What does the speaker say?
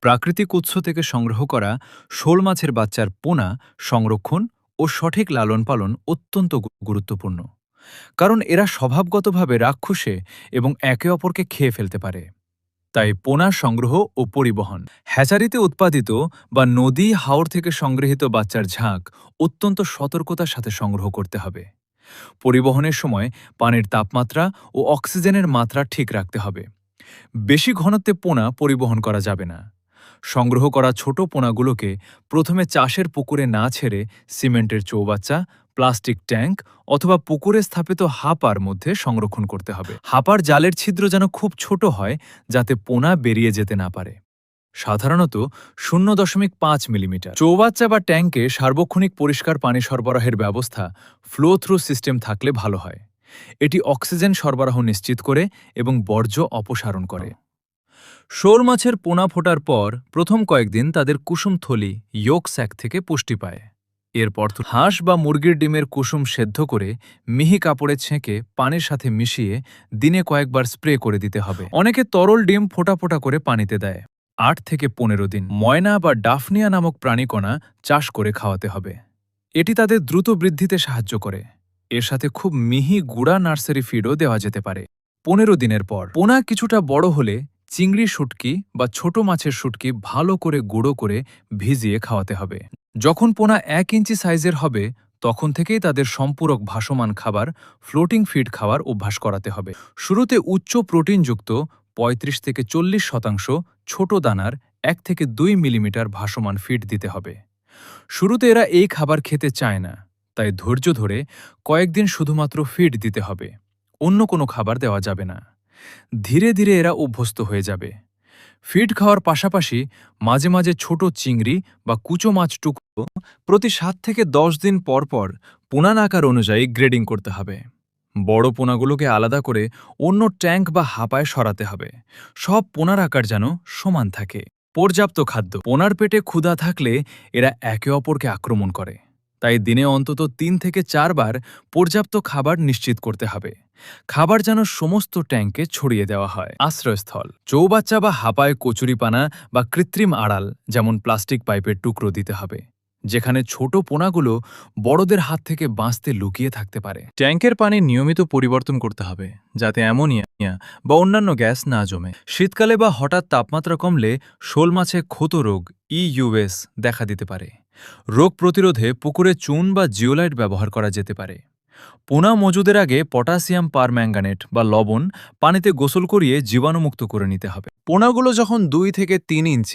প্রাকৃতিক উৎস থেকে সংগ্রহ করা শোল মাছের বাচ্চার পোনা সংরক্ষণ ও সঠিক লালন পালন অত্যন্ত গুরুত্বপূর্ণ, কারণ এরা স্বভাবগতভাবে রাক্ষসে এবং একে অপরকে খেয়ে ফেলতে পারে। তাই পোনা সংগ্রহ ও পরিবহন, হ্যাচারিতে উৎপাদিত বা নদী হাওর থেকে সংগৃহীত বাচ্চার ঝাঁক অত্যন্ত সতর্কতার সাথে সংগ্রহ করতে হবে। পরিবহনের সময় পানির তাপমাত্রা ও অক্সিজেনের মাত্রা ঠিক রাখতে হবে। বেশি ঘনত্বে পোনা পরিবহন করা যাবে না। সংগ্রহ করা ছোট পোনাগুলোকে প্রথমে চাষের পুকুরে না ছেড়ে সিমেন্টের চৌবাচ্চা, প্লাস্টিক ট্যাঙ্ক অথবা পুকুরে স্থাপিত হাপার মধ্যে সংরক্ষণ করতে হবে। হাপার জালের ছিদ্র যেন খুব ছোট হয়, যাতে পোনা বেরিয়ে যেতে না পারে। সাধারণত 0.5 মিলিমিটার। চৌবাচ্চা বা ট্যাঙ্কে সার্বক্ষণিক পরিষ্কার পানি সরবরাহের ব্যবস্থা ফ্লো থ্রু সিস্টেম থাকলে ভালো হয়। এটি অক্সিজেন সরবরাহ নিশ্চিত করে এবং বর্জ্য অপসারণ করে। শোল মাছের পোনা ফোটার পর প্রথম কয়েকদিন তাদের কুসুম থলি ইয়োক স্যাক থেকে পুষ্টি পায়। এরপর হাঁস বা মুরগির ডিমের কুসুম সেদ্ধ করে মিহি কাপড়ে ছেঁকে পানির সাথে মিশিয়ে দিনে কয়েকবার স্প্রে করে দিতে হবে। অনেকে তরল ডিম ফোটা ফোটা করে পানিতে দেয়। 8 থেকে 15 দিন ময়না বা ডাফনিয়া নামক প্রাণীকণা চাষ করে খাওয়াতে হবে। এটি তাদের দ্রুত বৃদ্ধিতে সাহায্য করে। এর সাথে খুব মিহি গুঁড়া নার্সারি ফিডও দেওয়া যেতে পারে। 15 দিনের পর পোনা কিছুটা বড় হলে চিংড়ি শুটকি বা ছোট মাছের শুটকি ভালো করে গুঁড়ো করে ভিজিয়ে খাওয়াতে হবে। যখন পোনা 1 ইঞ্চি সাইজের হবে, তখন থেকেই তাদের সম্পূরক ভাসমান খাবার ফ্লোটিং ফিড খাওয়ার অভ্যাস করাতে হবে। শুরুতে উচ্চ প্রোটিনযুক্ত 35 থেকে 40% ছোট দানার 1 থেকে 2 মিলিমিটার ভাসমান ফিড দিতে হবে। শুরুতে এরা এই খাবার খেতে চায় না, তাই ধৈর্য ধরে কয়েকদিন শুধুমাত্র ফিড দিতে হবে। অন্য কোনো খাবার দেওয়া যাবে না। ধীরে ধীরে এরা অভ্যস্ত হয়ে যাবে। ফিড খাওয়ার পাশাপাশি মাঝে মাঝে ছোট চিংড়ি বা কুচো মাছ টুকরো প্রতি 7 থেকে 10 দিন পর পর পোনার আকার অনুযায়ী গ্রেডিং করতে হবে। বড় পোনাগুলোকে আলাদা করে অন্য ট্যাঙ্ক বা হাপায় সরাতে হবে। সব পোনার আকার যেন সমান থাকে। পর্যাপ্ত খাদ্য, পোনার পেটে ক্ষুধা থাকলে এরা একে অপরকে আক্রমণ করে। তাই দিনে অন্তত 3 থেকে 4 বার পর্যাপ্ত খাবার নিশ্চিত করতে হবে। খাবার যেন সমস্ত ট্যাঙ্কে ছড়িয়ে দেওয়া হয়। আশ্রয়স্থল, চৌবাচ্চা বা হাপায় কচুরিপানা বা কৃত্রিম আড়াল যেমন প্লাস্টিক পাইপের টুকরো দিতে হবে, যেখানে ছোট পোনাগুলো বড়দের হাত থেকে বাঁচতে লুকিয়ে থাকতে পারে। ট্যাঙ্কের পানি নিয়মিত পরিবর্তন করতে হবে, যাতে অ্যামোনিয়া বা অন্যান্য গ্যাস না জমে। শীতকালে বা হঠাৎ তাপমাত্রা কমলে শোল মাছে ক্ষত রোগ ইউএস দেখা দিতে পারে। রোগ প্রতিরোধে পুকুরে চুন বা জিওলাইট ব্যবহার করা যেতে পারে। পোনা মজুদের আগে পটাশিয়াম পারম্যাঙ্গানেট বা লবণ পানিতে গোসল করিয়ে জীবাণুমুক্ত করে নিতে হবে। পোনাগুলো যখন 2 থেকে 3 ইঞ্চি